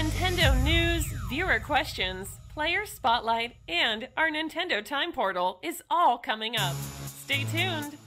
Nintendo news, viewer questions, player spotlight, and our Nintendo Time Portal is all coming up. Stay tuned!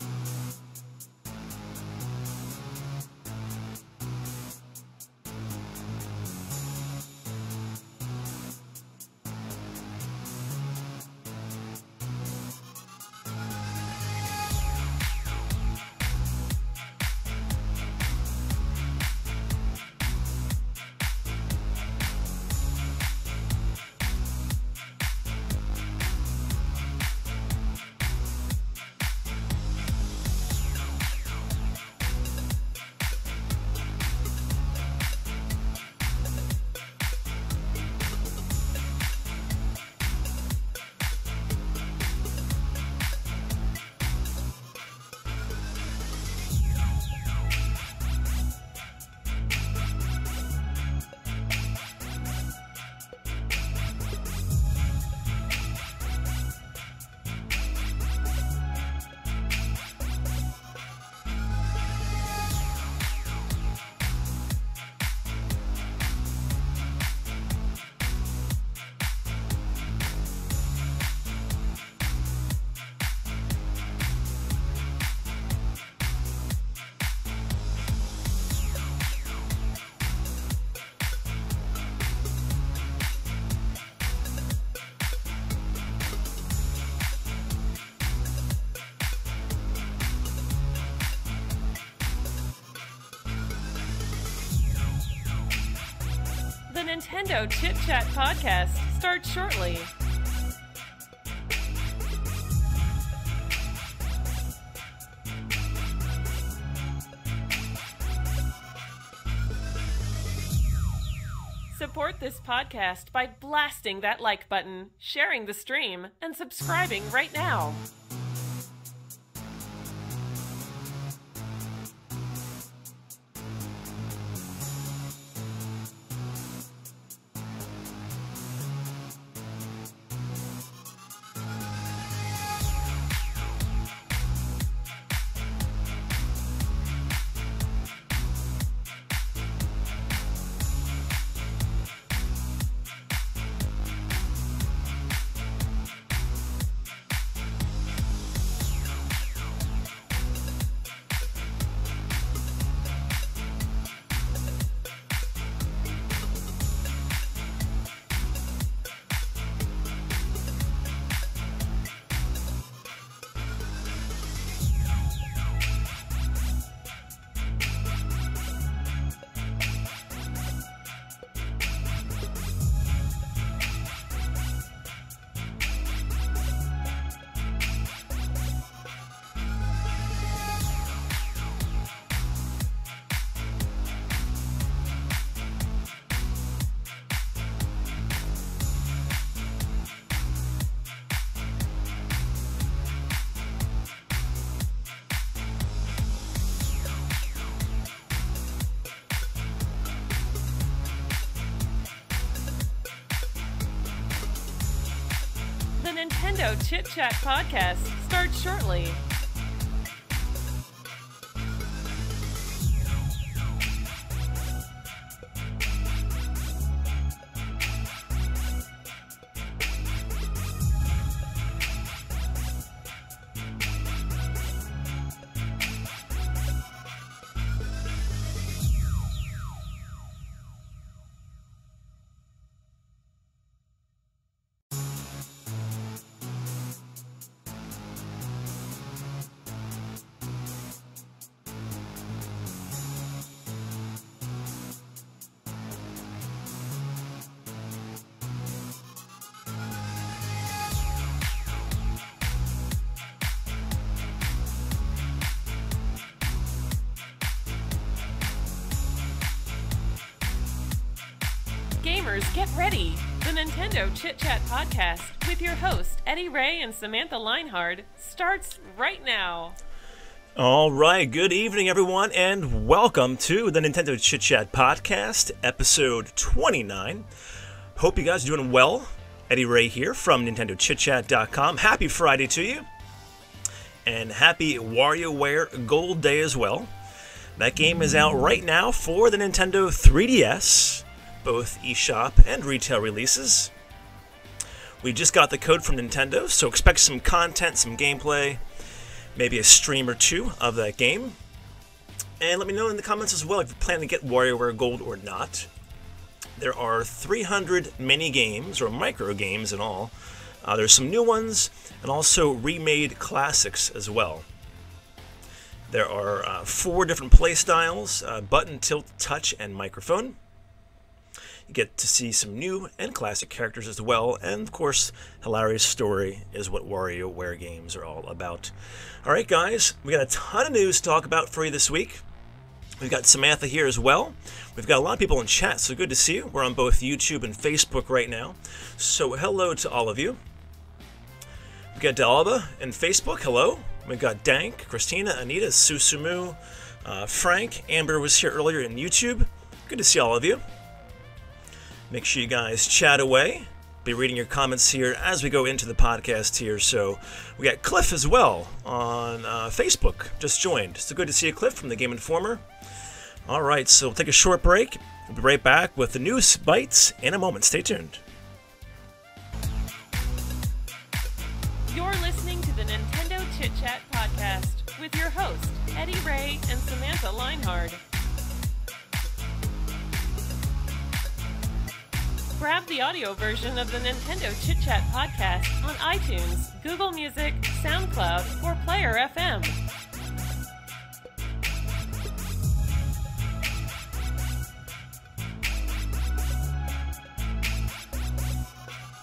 The Nintendo Chit Chat podcast starts shortly. Support this podcast by blasting that like button, sharing the stream, and subscribing right now. The Nintendo Chit Chat podcast starts shortly. Gamers, get ready! The Nintendo Chit Chat podcast with your host, EDDY RAY and Samantha Linehard, starts right now. All right, good evening, everyone, and welcome to the Nintendo Chit Chat podcast, episode 29. Hope you guys are doing well. EDDY RAY here from NintendoChitChat.com. Happy Friday to you, and happy WarioWare Gold Day as well. That game is out right now for the Nintendo 3DS. both eShop and retail releases. We just got the code from Nintendo, so expect some content, some gameplay, maybe a stream or two of that game. And let me know in the comments as well if you plan to get WarioWare Gold or not. There are 300 mini games, or micro games in all. There's some new ones, and also remade classics as well. There are 4 different play styles, button, tilt, touch, and microphone. You get to see some new and classic characters as well, and of course, hilarious story is what WarioWare games are all about. Alright guys, we got a ton of news to talk about for you this week. We've got Samantha here as well. We've got a lot of people in chat, so good to see you. We're on both YouTube and Facebook right now, so hello to all of you. We've got Dalba and Facebook, hello. We've got Dank, Christina, Anita, Susumu, Frank, Amber was here earlier in YouTube. Good to see all of you. Make sure you guys chat away. Be reading your comments here as we go into the podcast here. So we got Cliff as well on Facebook. Just joined. So good to see you, Cliff, from the Game Informer. All right, so we'll take a short break. We'll be right back with the news bites in a moment. Stay tuned. You're listening to the Nintendo Chit Chat podcast with your host, Eddie Ray and Samantha Linehard. Grab the audio version of the Nintendo Chit Chat podcast on iTunes, Google Music, SoundCloud, or Player FM.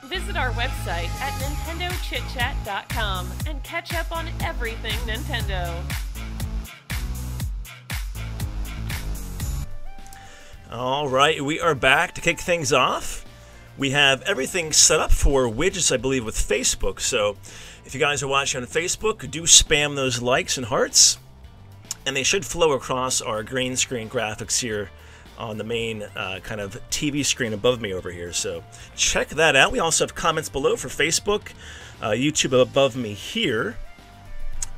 Visit our website at nintendochitchat.com and catch up on everything Nintendo. All right, we are back to kick things off. We have everything set up for widgets, I believe, with Facebook. So if you guys are watching on Facebook, do spam those likes and hearts. And they should flow across our green screen graphics here on the main kind of TV screen above me over here. So check that out. We also have comments below for Facebook, YouTube above me here.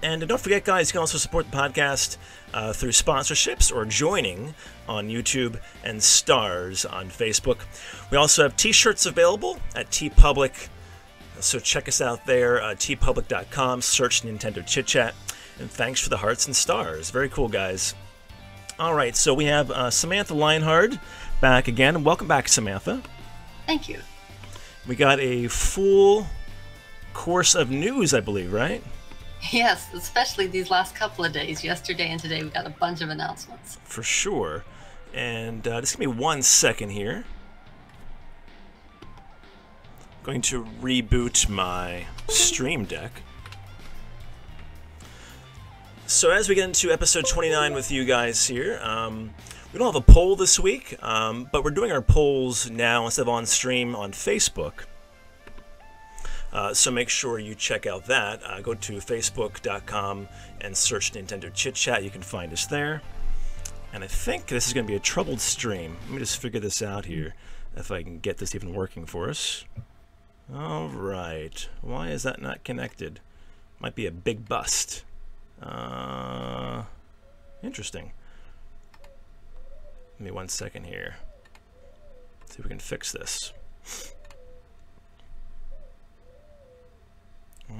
And don't forget, guys, you can also support the podcast through sponsorships or joining on YouTube and stars on Facebook. We also have t-shirts available at TeePublic, so check us out there, tpublic.com, search Nintendo Chit Chat, and thanks for the hearts and stars. Very cool, guys. All right, so we have Samantha Linehard back again. Welcome back, Samantha. Thank you. We got a full course of news, I believe, right? Yes, especially these last couple of days. Yesterday and today we got a bunch of announcements. For sure. And just give me 1 second here. I'm going to reboot my Stream Deck. So as we get into episode 29 with you guys here, we don't have a poll this week, but we're doing our polls now instead of on stream on Facebook. So make sure you check out that. Go to facebook.com and search Nintendo Chit Chat. You can find us there. And I think this is going to be a troubled stream. Let me just figure this out here, if I can get this even working for us. All right. Why is that not connected? Might be a big bust. Interesting. Give me 1 second here. See if we can fix this.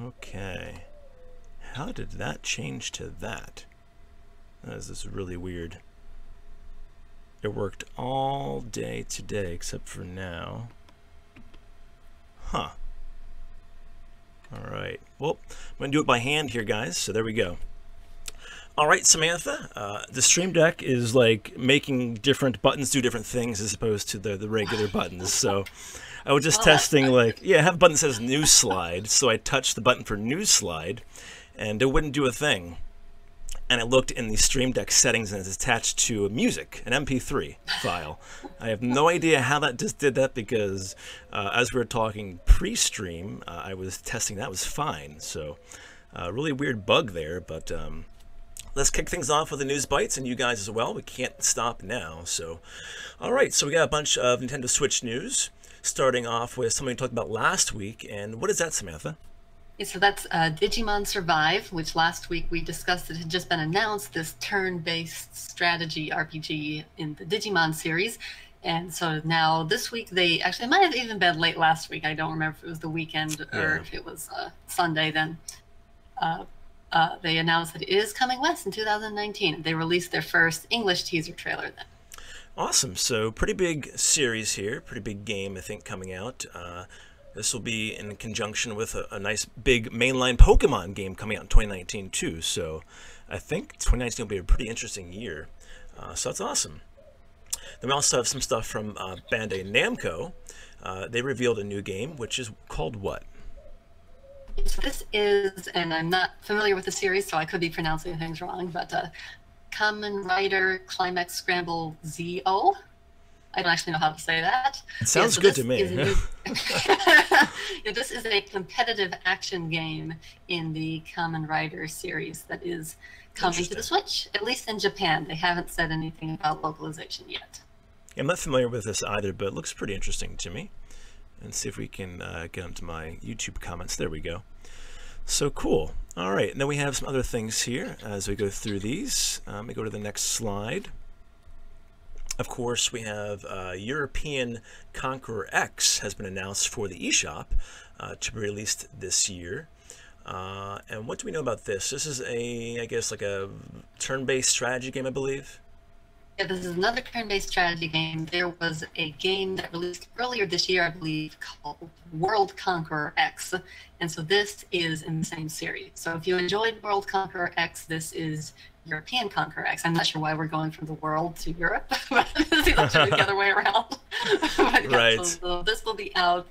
Okay. How did that change to that? This is really weird. It worked all day today except for now. Huh. Alright. Well, I'm going to do it by hand here, guys. So there we go. Alright, Samantha. The Stream Deck is like making different buttons do different things as opposed to the regular buttons. So I was just testing, like, yeah, I have a button that says News Slide. So I touched the button for News Slide, and it wouldn't do a thing. And I looked in the Stream Deck settings, and it's attached to music, an MP3 file. I have no idea how that just did that because as we were talking pre-stream, I was testing that was fine. So really weird bug there, but let's kick things off with the news bites, and you guys as well. We can't stop now. So, all right, so we got a bunch of Nintendo Switch news, starting off with something we talked about last week. And what is that, Samantha? Yeah, so that's Digimon Survive, which last week we discussed it had just been announced, this turn-based strategy RPG in the Digimon series. And so now this week, they actually, it might have even been late last week. I don't remember if it was the weekend or if it was Sunday then. They announced that it is coming west in 2019. They released their first English teaser trailer then. Awesome. So pretty big series here, pretty big game, I think, coming out. This will be in conjunction with a nice big mainline Pokemon game coming out in 2019 too. So I think 2019 will be a pretty interesting year. So that's awesome. Then we also have some stuff from Bandai Namco. They revealed a new game, which is called what? So this is, and I'm not familiar with the series, so I could be pronouncing things wrong, but Kamen Rider Climax Scramble ZO. I don't actually know how to say that. It sounds good to me. This is a competitive action game in the Kamen Rider series that is coming to the Switch, at least in Japan. They haven't said anything about localization yet. I'm not familiar with this either, but it looks pretty interesting to me. And see if we can get onto my YouTube comments. There we go. So cool. All right, and then we have some other things here as we go through these. Let me go to the next slide. Of course, we have European Conqueror X has been announced for the eShop to be released this year. And what do we know about this? This is I guess, like a turn-based strategy game, I believe. Yeah, this is another turn-based strategy game. There was a game that released earlier this year, I believe, called World Conqueror X. And so this is in the same series. So if you enjoyed World Conqueror X, this is European Conqueror X. I'm not sure why we're going from the world to Europe, but it's actually the other way around. But yeah, right. So this will be out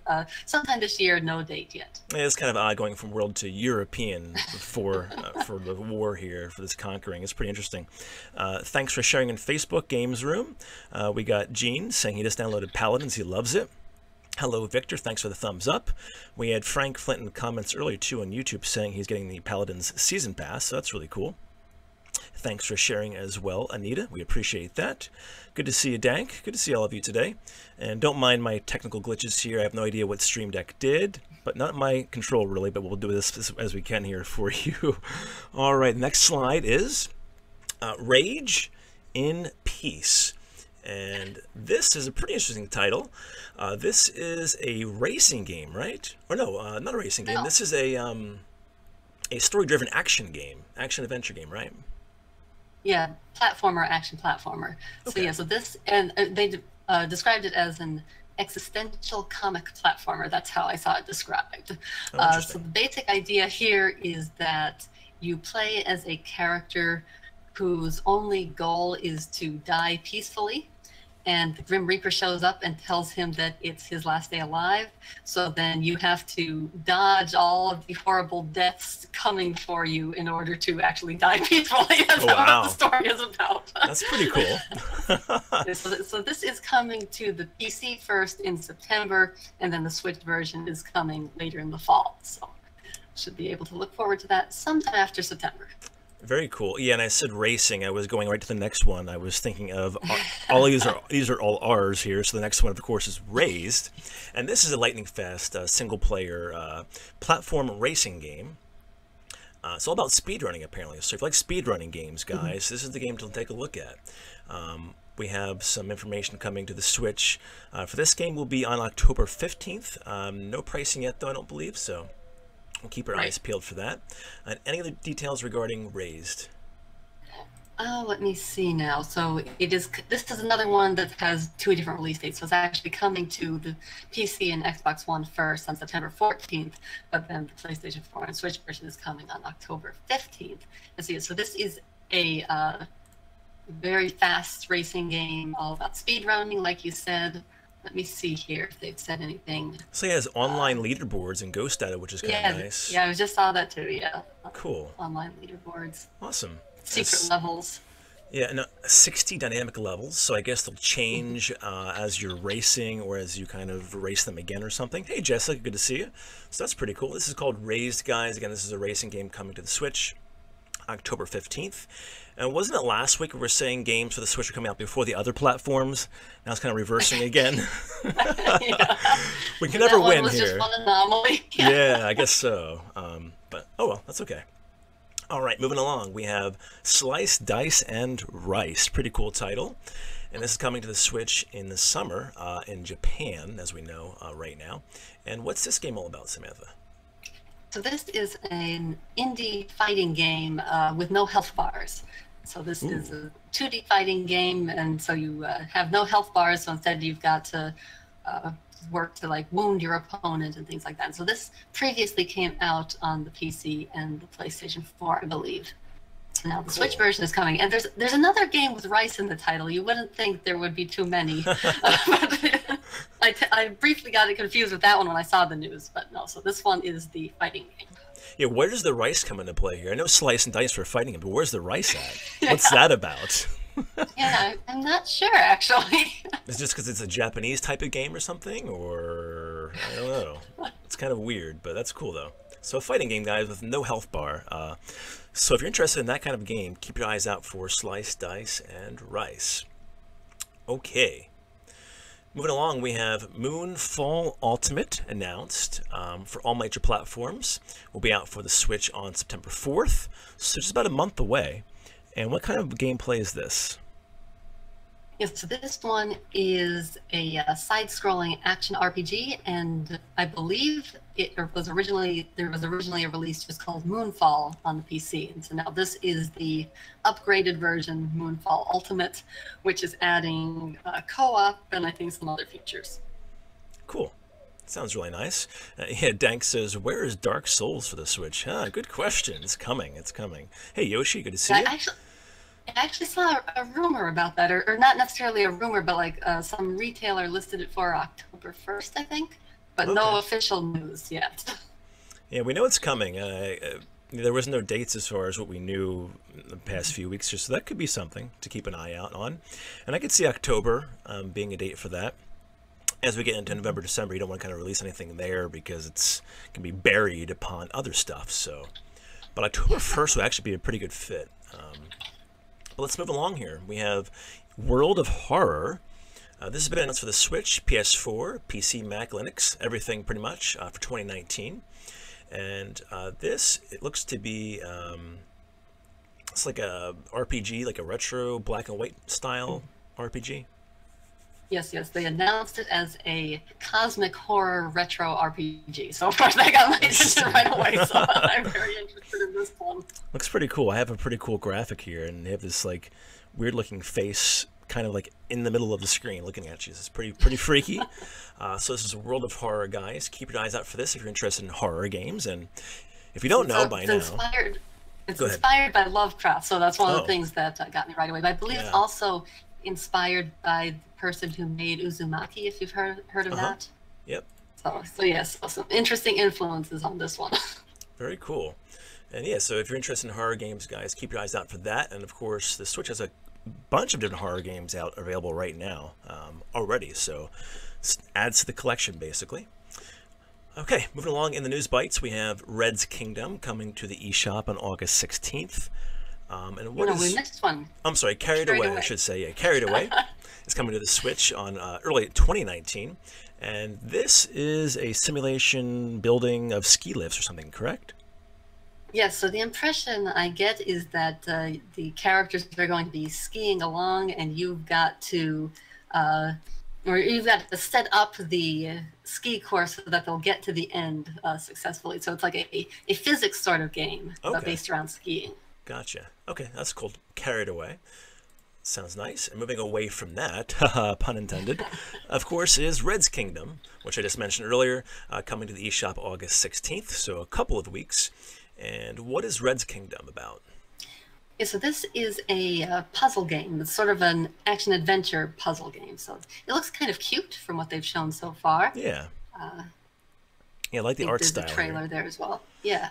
sometime this year, no date yet. Yeah, it's kind of odd going from world to European for the war here, for this conquering. It's pretty interesting. Thanks for sharing in Facebook Games Room. We got Gene saying he just downloaded Paladins. He loves it. Hello, Victor. Thanks for the thumbs up. We had Frank Flint in the comments earlier, too, on YouTube saying he's getting the Paladins Season Pass, so that's really cool. Thanks for sharing as well, Anita. We appreciate that. Good to see you, Dank. Good to see all of you today. And don't mind my technical glitches here. I have no idea what Stream Deck did, but not my control, really, but we'll do this as we can here for you. All right, next slide is Rage in Peace. And this is a pretty interesting title. This is a racing game, right? Or no, not a racing game. No. This is a story-driven action game, action-adventure game, right? Yeah, platformer, action platformer. Okay. So yeah, so this, and they described it as an existential comic platformer. That's how I saw it described. So the basic idea here is that you play as a character whose only goal is to die peacefully, and the Grim Reaper shows up and tells him that it's his last day alive. So then you have to dodge all of the horrible deaths coming for you in order to actually die peacefully. That's what the story is about. That's pretty cool. So this is coming to the PC first in September, and then the Switch version is coming later in the fall. So should be able to look forward to that sometime after September. Very cool. Yeah, and I said racing. I was going right to the next one. I was thinking of all these are all R's here. So the next one, of course, is Raised, and this is a lightning fast single-player platform racing game. It's all about speedrunning, apparently. So if you like speedrunning games, guys, this is the game to take a look at. We have some information coming to the Switch. For this game, will be on October 15th. No pricing yet, though, I don't believe so. We'll keep our eyes peeled for that. And any other details regarding Raised? Oh, let me see now. So this is another one that has two different release dates. So it's actually coming to the PC and Xbox One first on September 14th, but then the PlayStation 4 and Switch version is coming on October 15th. So this is a very fast racing game, all about speedrunning, like you said. Let me see here if they've said anything. So it has online leaderboards and ghost data, which is kind of nice. Yeah, I just saw that too, yeah. Cool. Online leaderboards. Awesome. Secret levels. Yeah, and 60 dynamic levels, so I guess they'll change as you're racing or as you kind of race them again or something. Hey, Jessica, good to see you. So that's pretty cool. This is called Raised, guys. Again, this is a racing game coming to the Switch October 15th. And wasn't it last week we were saying games for the Switch are coming out before the other platforms? Now it's kind of reversing again. We can never win here. Just one anomaly. Yeah, I guess so. But oh well, that's okay. All right, moving along, we have Slice, Dice, and Rice. Pretty cool title. And this is coming to the Switch in the summer in Japan, as we know right now. And what's this game all about, Samantha? So this is an indie fighting game with no health bars. So this is a 2D fighting game, and so you have no health bars, so instead you've got to work to like wound your opponent and things like that. So this previously came out on the PC and the PlayStation 4, I believe. Now the Switch version is coming, and there's another game with Rice in the title. You wouldn't think there would be too many. I briefly got it confused with that one when I saw the news, but no. So this one is the fighting game. Yeah, where does the Rice come into play here? I know Slice and Dice for fighting, but where's the Rice at? What's that about? Yeah, I'm not sure actually. Is it just because it's a Japanese type of game or something, or I don't know. It's kind of weird, but that's cool though. So a fighting game, guys, with no health bar. So if you're interested in that kind of game, keep your eyes out for Slice, Dice, and Rice. Okay. Moving along, we have Moonfall Ultimate announced for all major platforms. Will be out for the Switch on September 4th, so just about a month away. And what kind of gameplay is this? Yes, so this one is a side-scrolling action RPG, and I believe there was originally a release just called Moonfall on the PC, and so now this is the upgraded version, Moonfall Ultimate, which is adding co-op and I think some other features. Cool. Sounds really nice. Yeah, Dank says, where is Dark Souls for the Switch? Good question. It's coming. It's coming. Hey, Yoshi, good to see you. I actually saw a rumor about that, or not necessarily a rumor, but like some retailer listed it for October 1st, I think, but no official news yet. Yeah, we know it's coming. There was no dates as far as what we knew in the past few weeks, so that could be something to keep an eye out on. And I could see October being a date for that. As we get into November, December, you don't want to kind of release anything there because it can be buried upon other stuff. So, but October 1st would actually be a pretty good fit. But let's move along here. We have World of Horror. This has been announced for the Switch, PS4, PC, Mac, Linux, everything pretty much for 2019. And this, it looks to be, it's like a RPG, like a retro black and white style RPG. Yes, they announced it as a cosmic horror retro RPG. So of course that got my attention right away, so I'm very interested in this one. Looks pretty cool. I have a pretty cool graphic here, and they have this like weird looking face kind of like in the middle of the screen looking at you. It's pretty freaky. So this is World of Horror, guys. Keep your eyes out for this if you're interested in horror games. And if you don't know by now... It's inspired by Lovecraft, so that's one of the things that got me right away. But I believe it's also inspired by the person who made Uzumaki, if you've heard of that. Yep. So yes, some interesting influences on this one. Very cool. And yeah, so if you're interested in horror games, guys, keep your eyes out for that. And of course, the Switch has a bunch of different horror games out available right now already, so adds to the collection basically. Okay, moving along in the news bites, we have Red's Kingdom coming to the eShop on August 16th. And what we missed one. I'm sorry, Carried Away, I should say. Yeah, Carried Away is coming to the Switch on early 2019. And this is a simulation building of ski lifts or something, correct? Yes, so the impression I get is that the characters are going to be skiing along, and you've got to set up the ski course so that they'll get to the end successfully. So it's like a physics sort of game, but based around skiing. Gotcha. Okay, that's cool. Carried Away. Sounds nice. And moving away from that, pun intended, of course, is Red's Kingdom, which I just mentioned earlier, coming to the eShop August 16th, so a couple of weeks. And what is Red's Kingdom about? Yeah, so this is a puzzle game. It's sort of an action-adventure puzzle game. So it looks kind of cute from what they've shown so far. Yeah. Yeah, I like the art style. There's a trailer there as well. Yeah.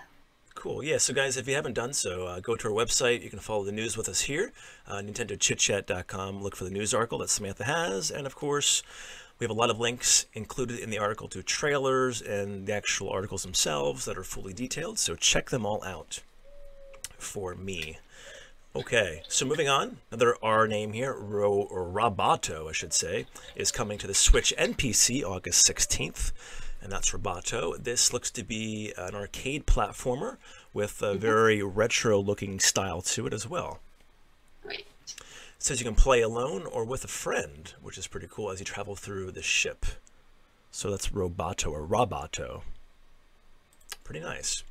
Cool. Yeah, so guys, if you haven't done so, go to our website. You can follow the news with us here, NintendoChitChat.com. Look for the news article that Samantha has. And, of course, we have a lot of links included in the article to trailers and the actual articles themselves that are fully detailed. So check them all out for me. Okay, so moving on, another R name here, Roboto, I should say, is coming to the Switch and PC August 16th. And that's Roboto. This looks to be an arcade platformer with a very retro-looking style to it as well. Right. It says you can play alone or with a friend, which is pretty cool as you travel through the ship. So that's Roboto or Roboto. Pretty nice.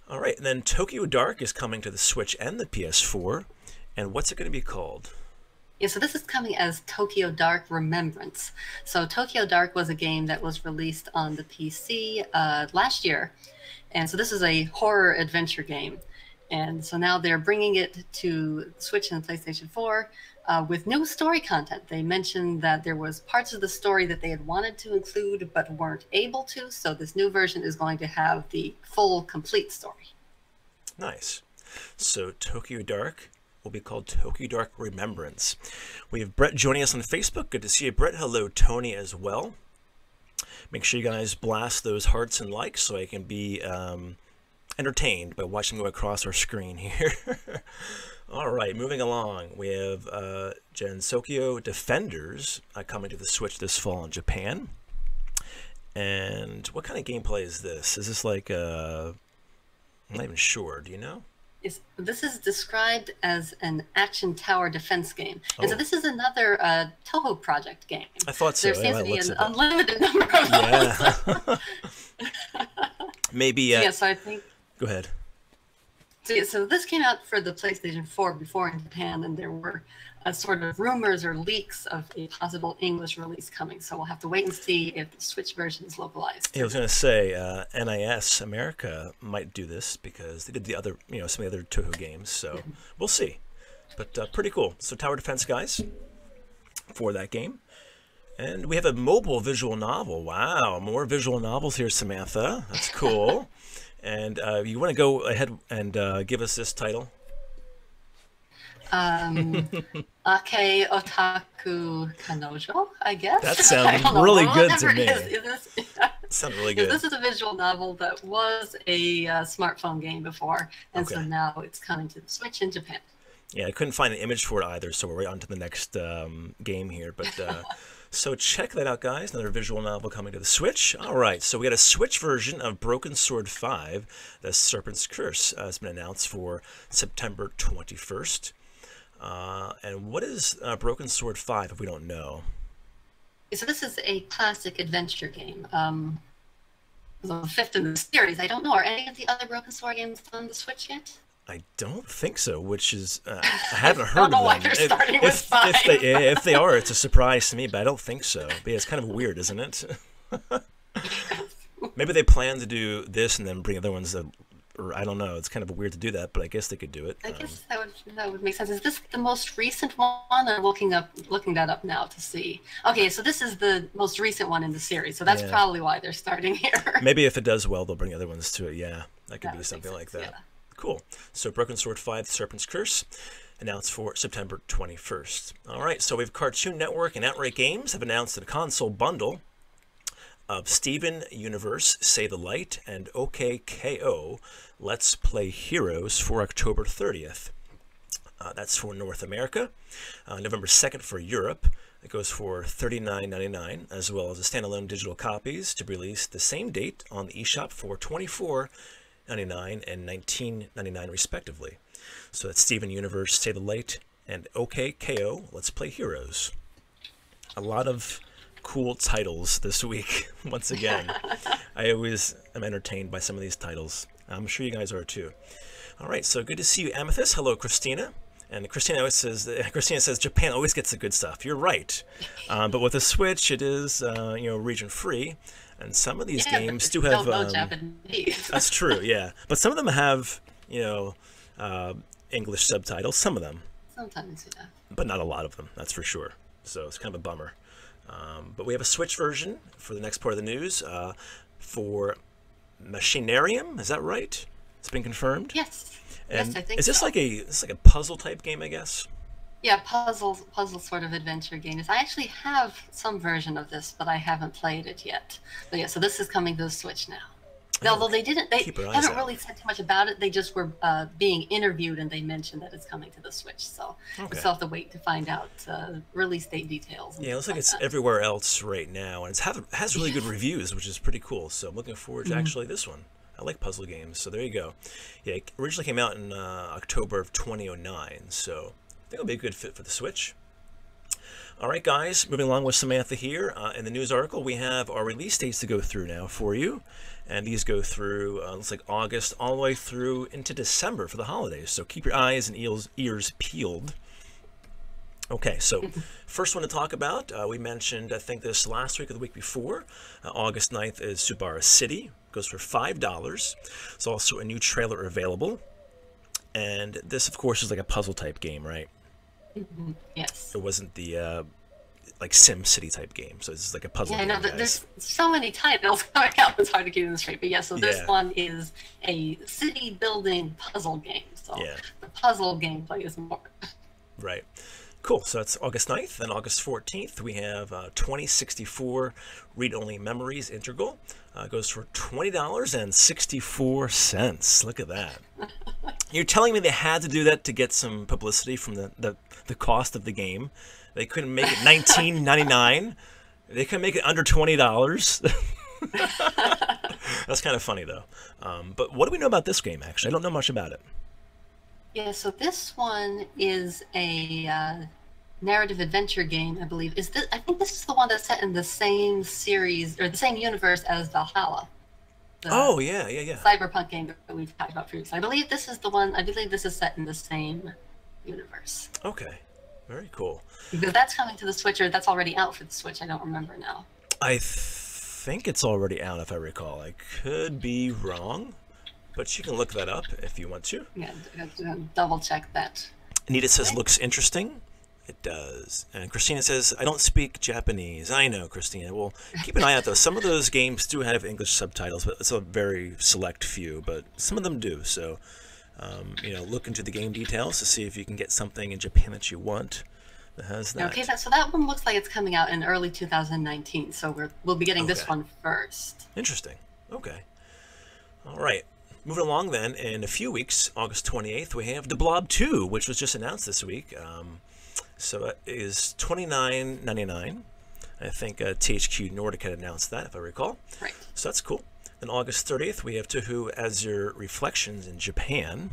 All right, and then Tokyo Dark is coming to the Switch and the PS4. And what's it going to be called? Yeah, so this is coming as Tokyo Dark Remembrance. So Tokyo Dark was a game that was released on the PC last year. And so this is a horror adventure game. And so now they're bringing it to Switch and PlayStation 4 with new story content. They mentioned that there was parts of the story that they had wanted to include but weren't able to. So this new version is going to have the full, complete story. Nice. So Tokyo Dark will be called Tokyo Dark Remembrance. We have Brett joining us on Facebook. Good to see you, Brett. Hello, Tony, as well. Make sure you guys blast those hearts and likes so I can be entertained by watching them go across our screen here. All right, moving along. We have Gensokyo Defenders coming to the Switch this fall in Japan. And what kind of gameplay is this? Is this like I'm not even sure. Do you know? This is described as an action tower defense game. And so this is another Toho Project game. I thought so. There seems to be an unlimited number of those. Yeah. Maybe. Yeah, so I think... Go ahead. So this came out for the PlayStation 4 before in Japan, and there were sort of rumors or leaks of a possible English release coming. So we'll have to wait and see if the Switch version is localized. Yeah, I was going to say NIS America might do this because they did the other, some of the other Toho games. So we'll see. But pretty cool. So Tower Defense, guys, for that game. And we have a mobile visual novel. Wow, more visual novels here, Samantha. That's cool. And you want to go ahead and give us this title? Ake Otaku Kanojo, I guess. That sounds really good to me. Sounds really good. This is a visual novel that was a smartphone game before, and so now it's coming to the Switch in Japan. Yeah, I couldn't find an image for it either, so we're right on to the next game here. But so check that out, guys. Another visual novel coming to the Switch. All right, so we got a Switch version of Broken Sword 5, The Serpent's Curse, has been announced for September 21st. And what is Broken Sword 5 if we don't know? So this is a classic adventure game. The fifth in the series. I don't know. Are any of the other Broken Sword games on the Switch yet? I don't think so, which is, I haven't heard I don't know of why them. they're starting with 5. If they are, it's a surprise to me, but I don't think so. But yeah, it's kind of weird, isn't it? Maybe they plan to do this and then bring other ones that, or I don't know. It's kind of weird to do that, but I guess they could do it. I guess that would make sense. Is this the most recent one? I'm looking that up now to see. Okay, so this is the most recent one in the series, so that's probably why they're starting here. Maybe if it does well, they'll bring other ones to it. Yeah, that could be something like that. Yeah. Cool. So Broken Sword 5, The Serpent's Curse, announced for September 21st. All right, so we have Cartoon Network and Outright Games have announced a console bundle of Steven Universe, Say the Light, and OKKO, Let's Play Heroes for October 30th. That's for North America. November 2nd for Europe. It goes for $39.99, as well as the standalone digital copies to be released the same date on the eShop for $24.99 and $19.99 respectively. So that's Steven Universe, Say the Light, and OKKO, Let's Play Heroes. A lot of cool titles this week, once again. I always am entertained by some of these titles. I'm sure you guys are too. All right, so good to see you, Amethyst. Hello, Christina. And Christina says Japan always gets the good stuff. You're right, but with the Switch, it is region free, and some of these games do have. Don't know Japanese. That's true, yeah. But some of them have English subtitles. Some of them. Sometimes, yeah. But not a lot of them. That's for sure. So it's kind of a bummer. But we have a Switch version for the next part of the news for Machinarium. Is that right? It's been confirmed. Yes. And yes, I think is this so. like a puzzle type game, I guess? Yeah, puzzle sort of adventure games. I actually have some version of this, but I haven't played it yet. But yeah, so this is coming to the Switch now. Although they haven't really said too much about it. They just were being interviewed, and they mentioned that it's coming to the Switch. So we still have to wait to find out release date details. Yeah, it looks like it's everywhere else right now, and it has really good reviews, which is pretty cool. So I'm looking forward to actually this one. I like puzzle games, so there you go. Yeah, it originally came out in October of 2009, so I think it'll be a good fit for the Switch. All right, guys, moving along with Samantha here. In the news article, we have our release dates to go through now for you. And these go through, looks like August, all the way through into December for the holidays. So keep your eyes and ears peeled. Okay, so first one to talk about, we mentioned, I think this last week or the week before, August 9th is Subara City. Goes for $5. There's also a new trailer available. And this, of course, is like a puzzle type game, right? Mm-hmm. Yes. It wasn't the like Sim City type game, so it's like a puzzle game. Yeah, no, there's so many titles coming out, it's hard to keep them straight. But yeah, so this one is a city building puzzle game. So the puzzle gameplay is more. Right. Cool. So that's August 9th. Then August 14th, we have 2064 Read-Only Memories Integral. Goes for $20.64. Look at that. You're telling me they had to do that to get some publicity from the cost of the game? They couldn't make it $19.99. They couldn't make it under $20. That's kind of funny, though. But what do we know about this game, actually? I don't know much about it. Yeah, so this one is a narrative adventure game, I believe. I think this is the one that's set in the same series, or the same universe as Valhalla. Oh, yeah. Cyberpunk game that we've talked about previously. I believe this is the one, I believe this is set in the same universe. Okay, very cool. Because that's coming to the Switch, or that's already out for the Switch, I don't remember now. I think it's already out, if I recall. I could be wrong, but you can look that up if you want to. Yeah, double check that. Anita says, looks interesting. It does. And Christina says, I don't speak Japanese. I know, Christina. Well, keep an eye out, though. Some of those games do have English subtitles, but it's a very select few. But some of them do. So, look into the game details to see if you can get something in Japan that you want that has that. Okay, so that one looks like it's coming out in early 2019. So we'll be getting this one first. Interesting. Okay. All right. Moving along, then, in a few weeks, August 28th, we have The Blob 2, which was just announced this week. So it is $29.99. I think THQ Nordic had announced that, if I recall. Right. So that's cool. Then August 30th, we have Touhou Azure Reflections in Japan.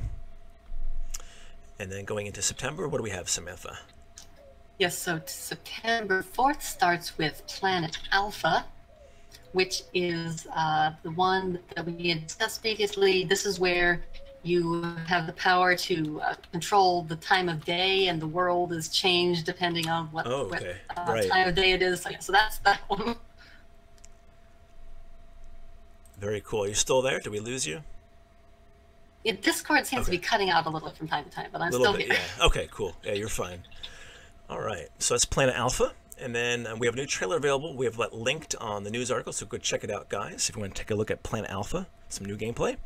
And then going into September, what do we have, Samantha? Yes, so September 4th starts with Planet Alpha, which is the one that we had discussed previously. This is where you have the power to control the time of day, and the world is changed depending on what time of day it is. So that's that one. Very cool. Are you still there? Did we lose you? Discord seems to be cutting out a little bit from time to time, but I'm still here. Yeah. Okay, cool. Yeah, you're fine. All right. So that's Planet Alpha. And then we have a new trailer available. We have that linked on the news article, so go check it out, guys, if you want to take a look at Planet Alpha, some new gameplay.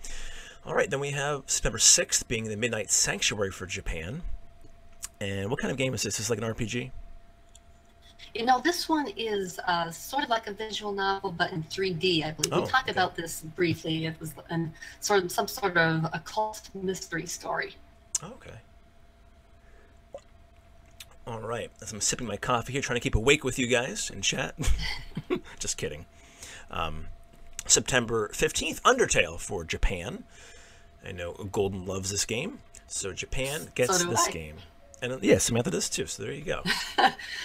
All right, then we have September 6th being the Midnight Sanctuary for Japan. And what kind of game is this? Is this like an RPG? This one is sort of like a visual novel, but in 3D, I believe. We talked about this briefly. It was some sort of occult mystery story. Okay. All right, as I'm sipping my coffee here, trying to keep awake with you guys in chat. Just kidding. September 15th, Undertale for Japan. I know Golden loves this game, so Japan gets this game. And yeah, Samantha does too, so there you go.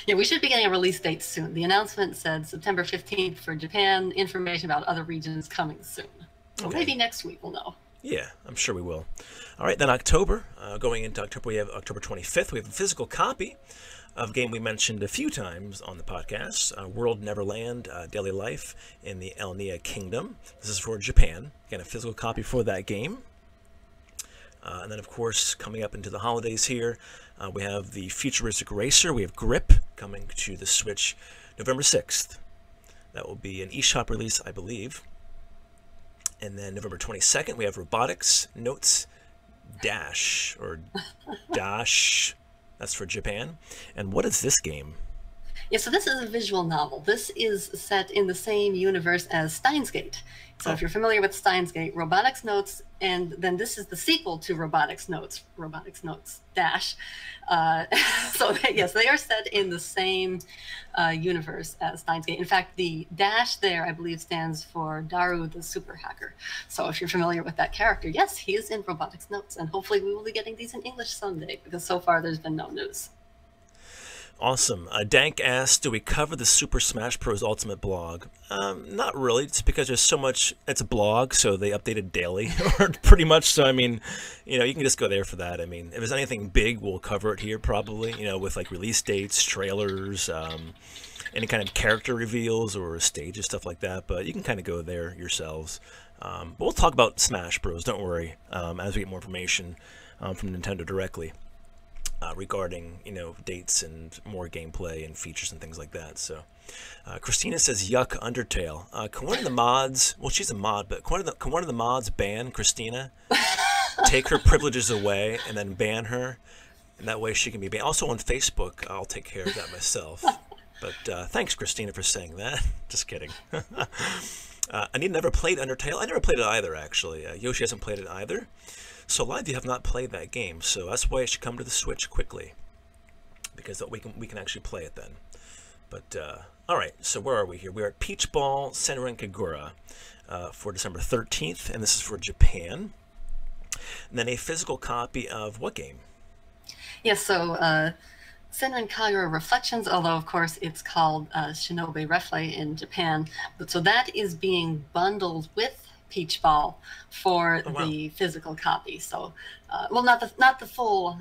Yeah, we should be getting a release date soon. The announcement said September 15th for Japan. Information about other regions coming soon. Or maybe next week we'll know. Yeah, I'm sure we will. All right, then October. Going into October, we have October 25th. We have a physical copy of a game we mentioned a few times on the podcast, World Neverland, Daily Life in the Elnia Kingdom. This is for Japan. Again, a physical copy for that game. And then, of course, coming up into the holidays here, we have the Futuristic Racer. We have Grip coming to the Switch November 6th. That will be an eShop release, I believe. And then November 22nd, we have Robotics Notes Dash, or Dash. That's for Japan. And what is this game? Yeah, so this is a visual novel. This is set in the same universe as Steins Gate. So if you're familiar with Steins Gate, Robotics Notes, and then this is the sequel to Robotics Notes Dash. So yes, they are set in the same universe as Steins Gate. In fact, the dash there, I believe, stands for Daru the Super Hacker. So if you're familiar with that character, yes, he is in Robotics Notes, and hopefully we will be getting these in English someday, because so far there's been no news. Awesome. Dank asked, do we cover the Super Smash Bros. Ultimate blog? Not really. It's because there's so much. It's a blog, so they update it daily, or pretty much. So, I mean, you know, you can just go there for that. I mean, if there's anything big, we'll cover it here probably, you know, with like release dates, trailers, any kind of character reveals or stages, stuff like that. But you can kind of go there yourselves. But we'll talk about Smash Bros. Don't worry, as we get more information from Nintendo directly. Regarding, you know, dates and more gameplay and features and things like that. So, Christina says, "Yuck, Undertale." Can one of the mods? Well, she's a mod, but can one of the mods ban Christina? Take her privileges away and then ban her, and that way she can be banned. Also on Facebook, I'll take care of that myself. But thanks, Christina, for saying that. Just kidding. Anita never played Undertale. I never played it either, actually. Yoshi hasn't played it either. So a lot of you have not played that game, so that's why it should come to the Switch quickly, because we can actually play it then. But all right, so where are we here? We are at Peach Ball Senran Kagura for December 13th, and this is for Japan. And then a physical copy of what game? Yes, so Senran Kagura Reflections, although of course it's called Shinobi Reflay in Japan, but so that is being bundled with Peach Ball for the physical copy. So, well, not the full,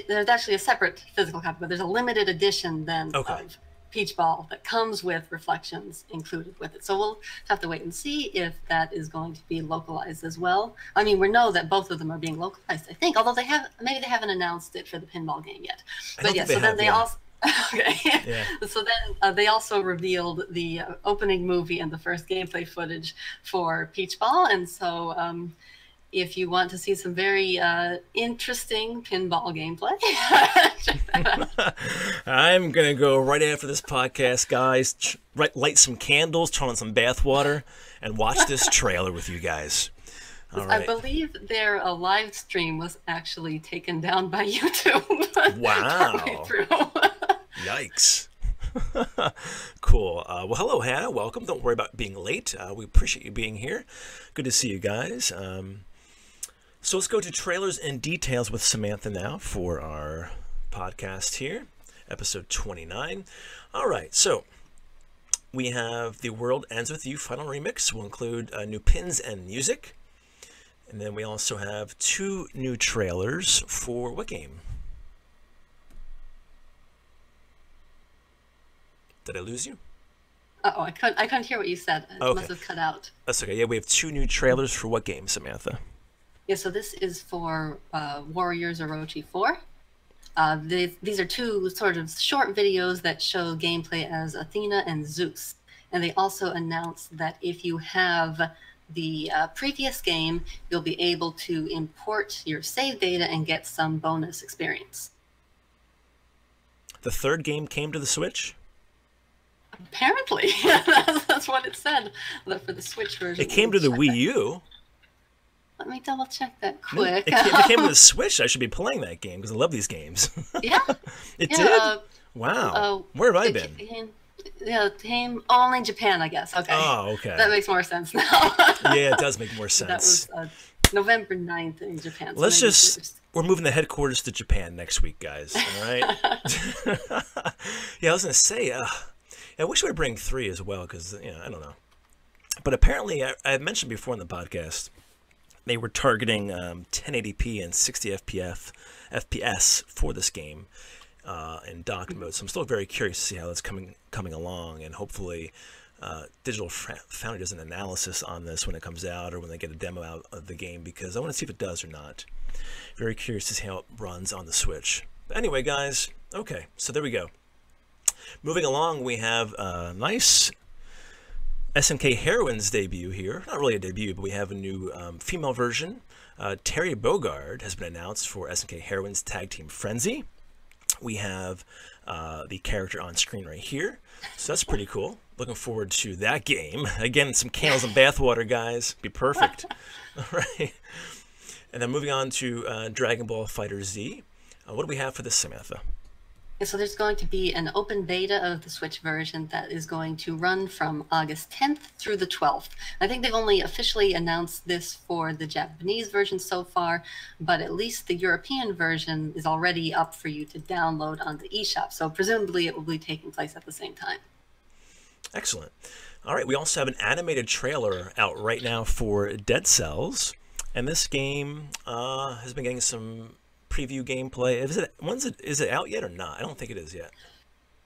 there's actually a separate physical copy, but there's a limited edition then of Peach Ball that comes with Reflections included with it. So we'll have to wait and see if that is going to be localized as well. I mean, we know that both of them are being localized, I think, although maybe they haven't announced it for the pinball game yet. But yeah, so then they also. Okay. Yeah. So then they also revealed the opening movie and the first gameplay footage for Peach Ball, and so if you want to see some very interesting pinball gameplay, I'm gonna go right after this podcast, guys. Light some candles, turn on some bath water, and watch this trailer with you guys. All right. I believe their live stream was actually taken down by YouTube. Wow. Yikes. Cool. Well, hello, Hannah. Welcome. Don't worry about being late. We appreciate you being here. Good to see you guys. So let's go to trailers and details with Samantha now for our podcast here, episode 29. All right. So we have The World Ends With You Final Remix. Will include new pins and music. And then we also have 2 new trailers for what game? Did I lose you? Uh-oh, I couldn't hear what you said. It must have cut out. That's okay. Yeah, we have 2 new trailers for what game, Samantha? Yeah, so this is for Warriors Orochi 4. These are 2 sort of short videos that show gameplay as Athena and Zeus. And they also announced that if you have the previous game, you'll be able to import your save data and get some bonus experience. The 3rd game came to the Switch? Apparently. That's what it said for the Switch version. It came to the Wii U. Let me double check that quick. It came to the Switch. I should be playing that game because I love these games. Yeah. It did? Wow. Where have I been? Yeah, it came only in Japan, I guess. Okay. Oh, okay. That makes more sense now. Yeah, it does make more sense. That was November 9th in Japan. So we're moving the headquarters to Japan next week, guys. All right? Yeah, I was going to say, I wish we would bring 3 as well because, you know, I don't know. But apparently, I mentioned before in the podcast, they were targeting 1080p and 60 FPS for this game in docked mode. So I'm still very curious to see how that's coming along, and hopefully Digital Foundry does an analysis on this when it comes out or when they get a demo out of the game, because I want to see if it does or not. Very curious to see how it runs on the Switch. But anyway, guys, okay, so there we go. Moving along, we have a nice SNK Heroines debut here. Not really a debut, but we have a new female version. Terry Bogard has been announced for SNK Heroines Tag Team Frenzy. We have the character on screen right here. So that's pretty cool. Looking forward to that game. Again, some candles and bathwater, guys. Be perfect. All right. And then moving on to Dragon Ball Fighter Z. What do we have for this, Samantha? And so there's going to be an open beta of the Switch version that is going to run from August 10th through the 12th. I think they've only officially announced this for the Japanese version so far, but at least the European version is already up for you to download on the eShop. So presumably it will be taking place at the same time. Excellent. All right, we also have an animated trailer out right now for Dead Cells, and this game has been getting some preview gameplay. Is it out yet or not? I don't think it is yet.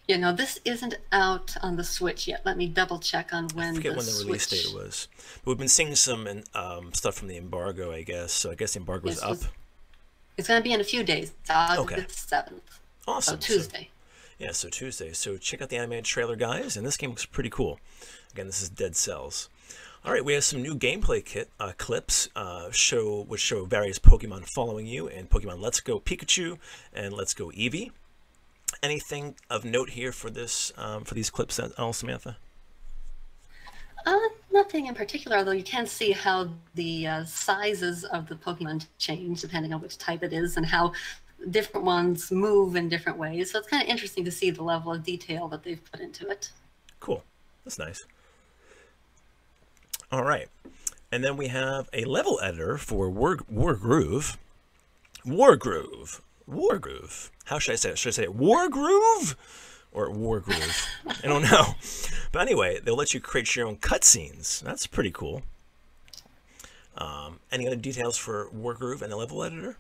Yeah, no, this isn't out on the Switch yet. Let me double check on when. I forget when the release date was. But we've been seeing some stuff from the embargo, I guess. So I guess the embargo is up. It's going to be in a few days. It's August 7th. Awesome. So Tuesday. So Tuesday. So check out the animated trailer, guys. And this game looks pretty cool. Again, this is Dead Cells. All right, we have some new gameplay clips which show various Pokemon following you in Pokemon Let's Go Pikachu and Let's Go Eevee. Anything of note here for this for these clips at all, Samantha? Nothing in particular, although you can see how the sizes of the Pokemon change depending on which type it is and how different ones move in different ways. So it's kind of interesting to see the level of detail that they've put into it. Cool. That's nice. All right, and then we have a level editor for Wargroove. How should I say it? Should I say it Wargroove or Wargroove? I don't know. But anyway, they'll let you create your own cutscenes. That's pretty cool. Any other details for Wargroove and the level editor?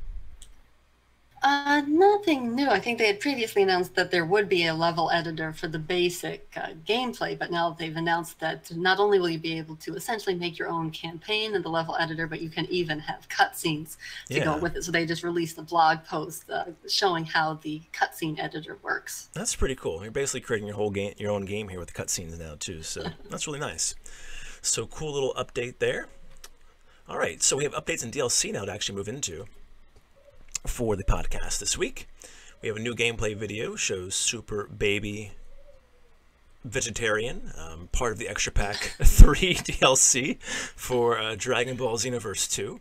Nothing new. I think they had previously announced that there would be a level editor for the basic gameplay, but now they've announced that not only will you be able to essentially make your own campaign in the level editor, but you can even have cutscenes to go with it. So they just released a blog post showing how the cutscene editor works. That's pretty cool. You're basically creating your own game here with the cutscenes now too, so that's really nice. So cool little update there. All right, so we have updates and DLC now to actually move into for the podcast this week. We have a new gameplay video, shows Super Baby Vegetarian, part of the Extra Pack 3 DLC for Dragon Ball Xenoverse 2.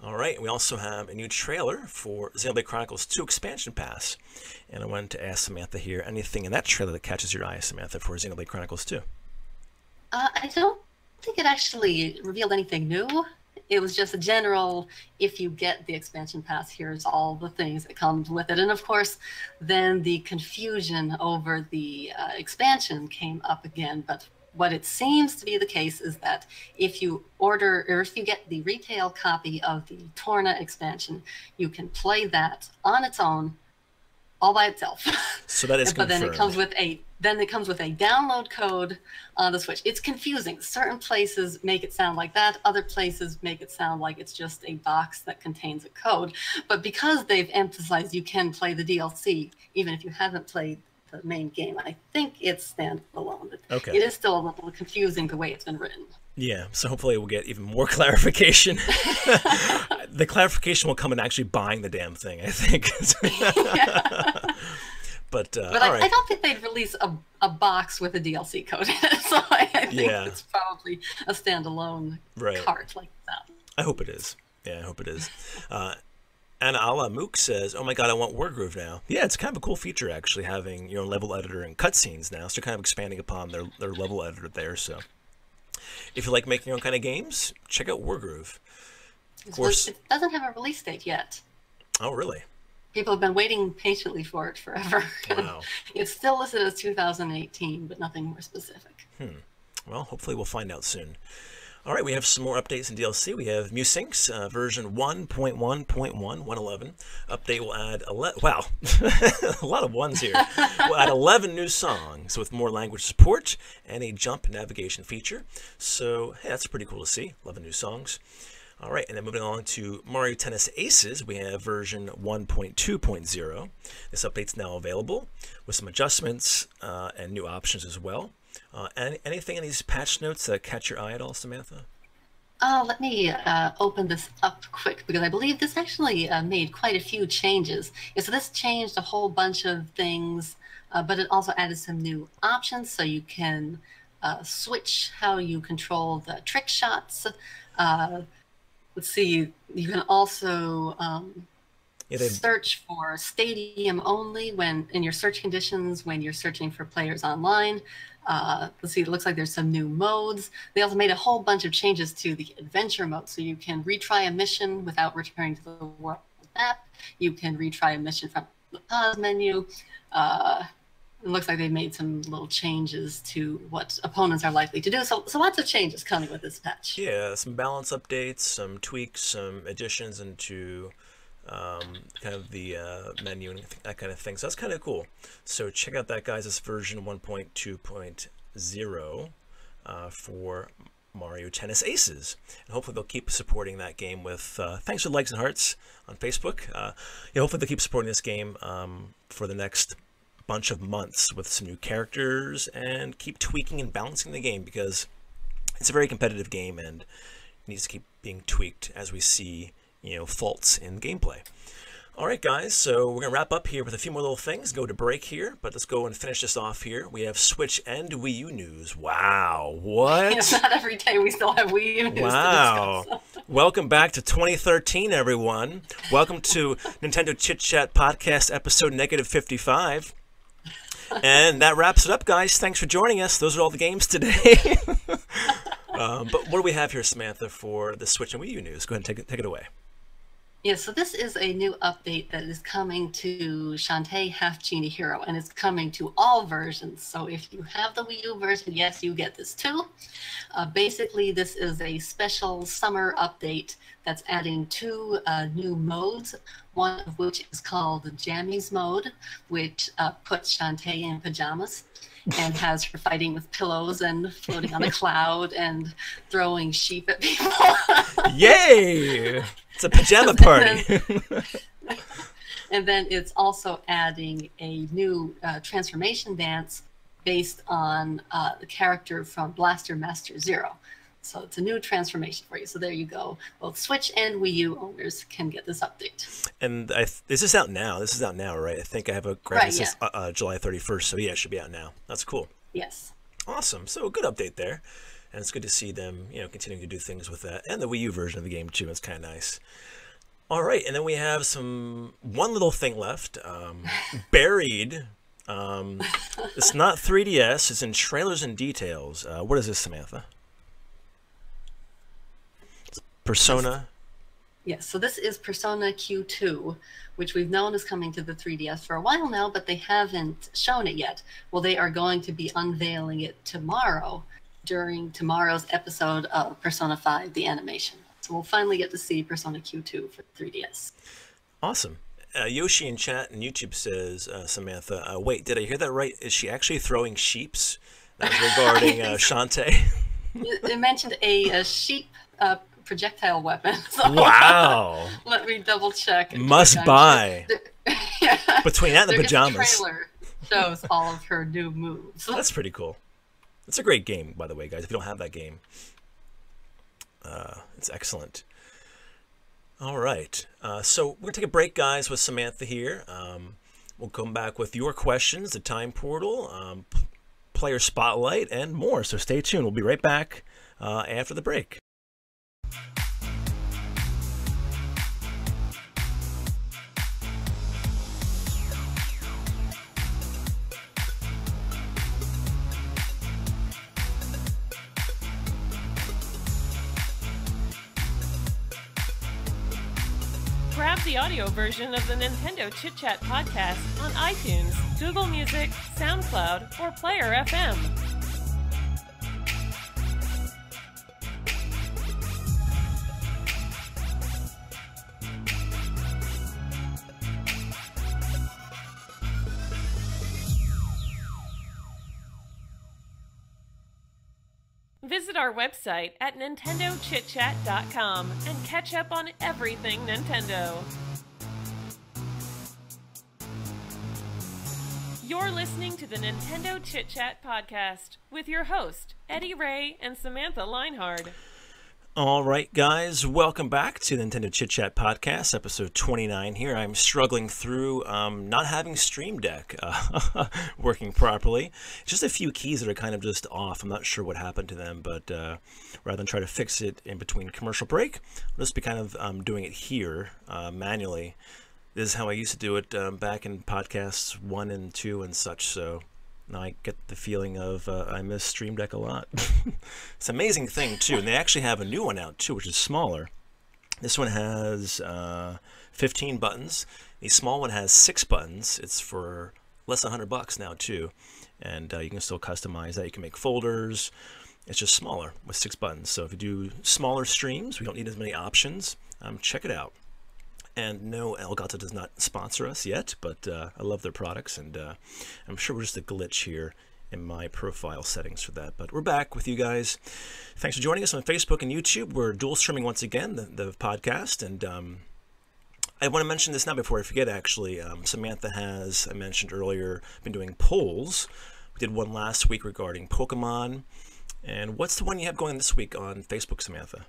Alright, we also have a new trailer for Xenoblade Chronicles 2 Expansion Pass. And I wanted to ask Samantha here, anything in that trailer that catches your eye, Samantha, for Xenoblade Chronicles 2? I don't think it actually revealed anything new. It was just a general, if you get the expansion pass, here's all the things that comes with it. And of course, then the confusion over the expansion came up again. But what it seems to be the case is that if you order, or if you get the retail copy of the Torna expansion, you can play that on its own, all by itself. So that is but confirmed. Then it comes with a download code on the Switch. It's confusing. Certain places make it sound like that. Other places make it sound like it's just a box that contains a code. But because they've emphasized you can play the DLC, even if you haven't played the main game, I think it's standalone. Okay. It is still a little confusing the way it's been written. Yeah, so hopefully we'll get even more clarification. The clarification will come in actually buying the damn thing, I think. But I don't think they'd release a box with a DLC code in it, so I think it's probably a standalone cart like that. I hope it is. Yeah, I hope it is. And Ala Mook says, oh my god, I want Wargroove now. Yeah, it's kind of a cool feature, actually, having your own level editor and cutscenes now. So they're kind of expanding upon their level editor there. So if you like making your own kind of games, check out Wargroove. Of course, it doesn't have a release date yet. Oh, really? People have been waiting patiently for it forever. Wow. It's still listed as 2018, but nothing more specific. Well, hopefully we'll find out soon. All right, we have some more updates in DLC. We have Musinx version 1.1.1.11. Update will add a lot of ones here. We'll add 11 new songs with more language support and a jump navigation feature. So hey, that's pretty cool to see. 11 new songs. All right, and then moving along to Mario Tennis Aces, we have version 1.2.0. This update's now available with some adjustments and new options as well. Anything in these patch notes that catch your eye at all, Samantha? Let me open this up quick because I believe this actually made quite a few changes. Yeah, so this changed a whole bunch of things, but it also added some new options so you can switch how you control the trick shots. Let's see, you can also search for stadium only when in your search conditions when you're searching for players online. Let's see, it looks like there's some new modes. They also made a whole bunch of changes to the adventure mode, so you can retry a mission without returning to the world map. You can retry a mission from the pause menu. It looks like they made some little changes to what opponents are likely to do. So lots of changes coming with this patch. Yeah, some balance updates, some tweaks, some additions into kind of the menu and that kind of thing. So that's kind of cool. So check out that, guys. This version 1.2.0 for Mario Tennis Aces. And hopefully they'll keep supporting that game with thanks for the likes and hearts on Facebook. Yeah, hopefully they'll keep supporting this game for the next bunch of months with some new characters and keep tweaking and balancing the game because it's a very competitive game and it needs to keep being tweaked as we see, you know, faults in gameplay. All right, guys, so we're gonna wrap up here with a few more little things, go to break here, but let's go and finish this off here. We have Switch and Wii U news. Wow, what? It's not every day we still have Wii U news. Wow. To discuss. Welcome back to 2013, everyone. Welcome to Nintendo Chit Chat Podcast episode -55. And that wraps it up, guys. Thanks for joining us. Those are all the games today. But what do we have here, Samantha, for the Switch and Wii U news? Go ahead and take it away. Yeah, so this is a new update that is coming to Shantae Half Genie Hero, and it's coming to all versions. So if you have the Wii U version, yes, you get this too. Basically, this is a special summer update that's adding two new modes, one of which is called the Jammies mode, which puts Shantae in pajamas and has her fighting with pillows and floating on a cloud and throwing sheep at people. Yay! It's a pajama party. And then it's also adding a new transformation dance based on the character from Blaster Master Zero. So it's a new transformation for you. So there you go. Both Switch and Wii U owners can get this update. And this is out now. This is out now, right? I think I have a graphic that says July 31st. So yeah, it should be out now. That's cool. Yes. Awesome. So a good update there. And it's good to see them, you know, continuing to do things with that. And the Wii U version of the game, too. It's kind of nice. All right. And then we have one little thing left. Buried. It's not 3DS. It's in trailers and details. What is this, Samantha? Persona? Yes, so this is Persona Q2, which we've known is coming to the 3DS for a while now, but they haven't shown it yet. Well, they are going to be unveiling it tomorrow during tomorrow's episode of Persona 5, the animation. So we'll finally get to see Persona Q2 for 3DS. Awesome. Yoshi in chat and YouTube says, Samantha, wait, did I hear that right? Is she actually throwing sheeps? That was regarding Shantae. It mentioned a sheep projectile weapon. So wow. Let me double check. Must buy. Yeah. Between that and the pajamas. The trailer shows all of her new moves. That's pretty cool. It's a great game, by the way, guys. If you don't have that game, it's excellent. All right. So we're going to take a break, guys, with Samantha here. We'll come back with your questions, the time portal, player spotlight, and more. So stay tuned. We'll be right back after the break. Grab the audio version of the Nintendo Chit Chat podcast on iTunes, Google Music, SoundCloud, or Player FM. Visit our website at nintendochitchat.com and catch up on everything Nintendo. You're listening to the Nintendo Chit Chat podcast with your host, EDDY RAY and Samantha Linehard. All right, guys, welcome back to the Nintendo Chit Chat Podcast, episode 29 here. I'm struggling through not having Stream Deck working properly. Just a few keys that are kind of just off. I'm not sure what happened to them, but rather than try to fix it in between commercial break, I'll just be kind of doing it here manually. This is how I used to do it back in podcasts 1 and 2 and such, so now I get the feeling of I miss Stream Deck a lot. It's an amazing thing, too. And they actually have a new one out, too, which is smaller. This one has 15 buttons. The small one has 6 buttons. It's for less than $100 now, too. And you can still customize that. You can make folders. It's just smaller with 6 buttons. So if you do smaller streams, we don't need as many options. Check it out. And no, Elgato does not sponsor us yet, but I love their products, and I'm sure we're just a glitch here in my profile settings for that. But we're back with you guys. Thanks for joining us on Facebook and YouTube. We're dual streaming once again, the podcast, and I want to mention this now before I forget, actually. Samantha has, I mentioned earlier, been doing polls. We did one last week regarding Pokemon. And what's the one you have going this week on Facebook, Samantha?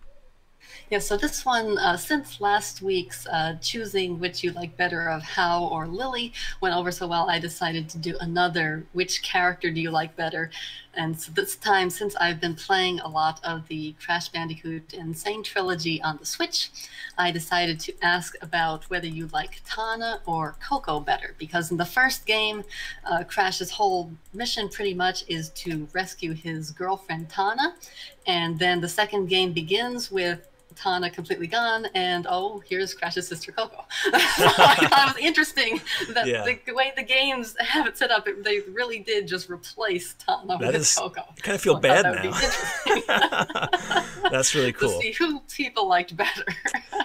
Yeah, so this one, since last week's choosing which you like better of Hau or Lily went over so well, I decided to do another which character do you like better. And so this time, since I've been playing a lot of the Crash Bandicoot n-sane trilogy on the Switch, I decided to ask about whether you like Tana or Coco better. Because in the first game, Crash's whole mission pretty much is to rescue his girlfriend Tana. And then the second game begins with Tana completely gone, and oh, here's Crash's sister Coco. So I thought it was interesting that the way the games have it set up, they really did just replace Tana with Coco. I kind of feel bad now. That's really cool. To see who people liked better.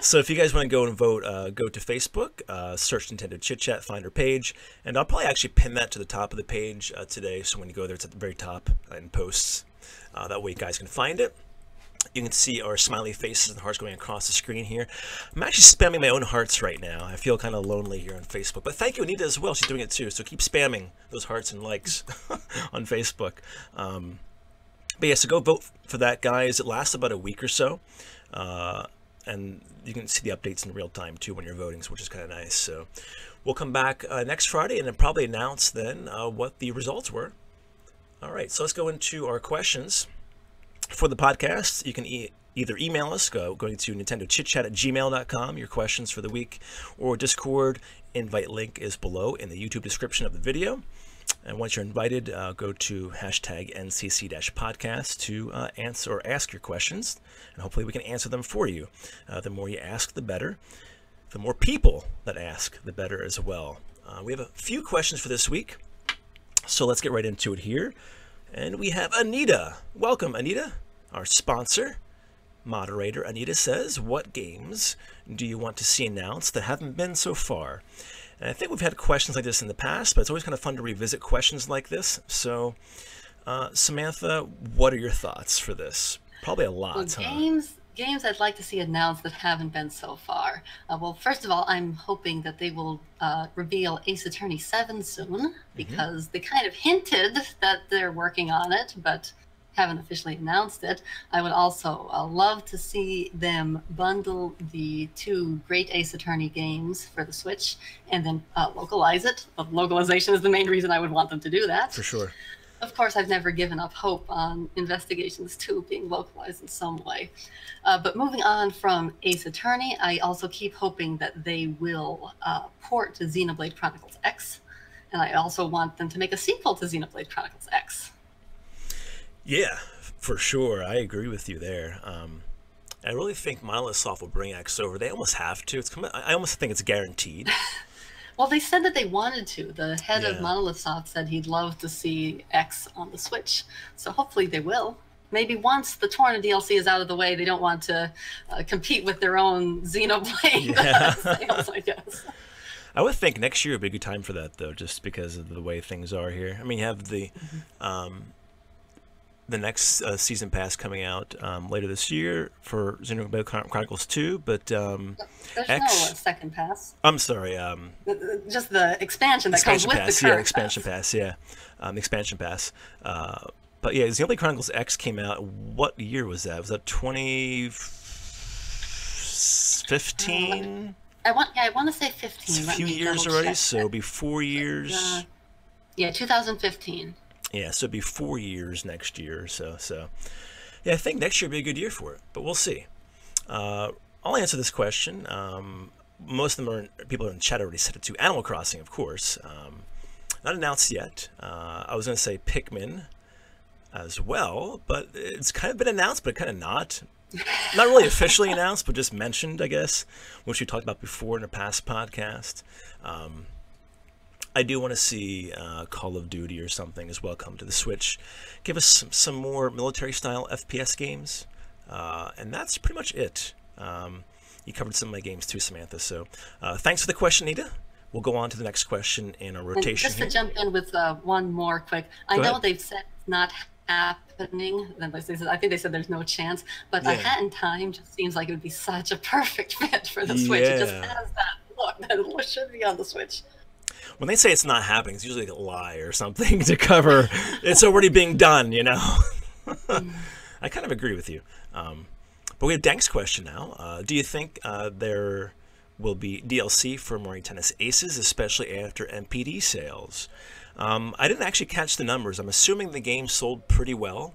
So if you guys want to go and vote, go to Facebook, search Nintendo Chit Chat, find our page, and I'll probably actually pin that to the top of the page today, so when you go there, it's at the very top in posts. That way you guys can find it. You can see our smiley faces and hearts going across the screen here. I'm actually spamming my own hearts right now. I feel kind of lonely here on Facebook. But thank you, Anita, as well. She's doing it too. So keep spamming those hearts and likes on Facebook. But yeah, so go vote for that, guys. It lasts about a week or so. And you can see the updates in real time too when you're voting, which is kind of nice. So we'll come back next Friday and then probably announce then what the results were. All right, so let's go into our questions. For the podcast, you can either email us, going to nintendochitchat@gmail.com, your questions for the week, or Discord. Invite link is below in the YouTube description of the video. And once you're invited, go to hashtag #NCC-podcast to answer or ask your questions, and hopefully we can answer them for you. The more you ask, the better. The more people that ask, the better as well. We have a few questions for this week, so let's get right into it here. And we have Anita. Welcome, Anita, our sponsor, moderator. Anita says, what games do you want to see announced that haven't been so far? And I think we've had questions like this in the past, but it's always kind of fun to revisit questions like this. So, Samantha, what are your thoughts for this? Probably a lot, well, Games I'd like to see announced that haven't been so far. Well, first of all, I'm hoping that they will reveal Ace Attorney 7 soon, because they kind of hinted that they're working on it, but haven't officially announced it. I would also love to see them bundle the 2 great Ace Attorney games for the Switch and then localize it. Localization is the main reason I would want them to do that. For sure. Of course, I've never given up hope on Investigations 2 being localized in some way. But moving on from Ace Attorney, I also keep hoping that they will port to Xenoblade Chronicles X. And I also want them to make a sequel to Xenoblade Chronicles X. Yeah, for sure. I agree with you there. I really think Monolith Soft will bring X over. They almost have to. I almost think it's guaranteed. Well, they said that they wanted to. The head of Monolith Soft said he'd love to see X on the Switch. So hopefully they will. Maybe once the Torna DLC is out of the way, they don't want to compete with their own Xenoblade sales, I guess. I would think next year would be a good time for that, though, just because of the way things are here. I mean, you have the next season pass coming out later this year for Xenoblade Chronicles 2, but there's no second pass. I'm sorry. Just the expansion that comes with the current expansion pass. Yeah, expansion pass. But yeah, Xenoblade Chronicles X came out. What year was that? Was that 2015? I want to say 15. It's a few years already, so it'll be 4 years. Yeah, 2015. Yeah, so it'll be 4 years next year. So yeah, I think next year will be a good year for it, but we'll see. I'll answer this question. Most of them people in chat already said it too. Animal Crossing, of course. Not announced yet. I was going to say Pikmin as well, but it's kind of been announced, but kind of not. Not really officially announced, but just mentioned, I guess, which we talked about before in a past podcast. I do want to see Call of Duty or something as well come to the Switch. Give us some more military-style FPS games, and that's pretty much it. You covered some of my games too, Samantha, so thanks for the question, Nita. We'll go on to the next question in our rotation. And just to jump in with one more quick, I know they've said it's not happening. I think they said there's no chance, but A Hat in Time just seems like it would be such a perfect fit for the Switch. It just has that look that should be on the Switch. When they say it's not happening, it's usually a lie or something to cover it's already being done, you know. I kind of agree with you. But we have Dank's question now. Do you think there will be DLC for Mario Tennis Aces, especially after MPD sales? I didn't actually catch the numbers. I'm assuming the game sold pretty well.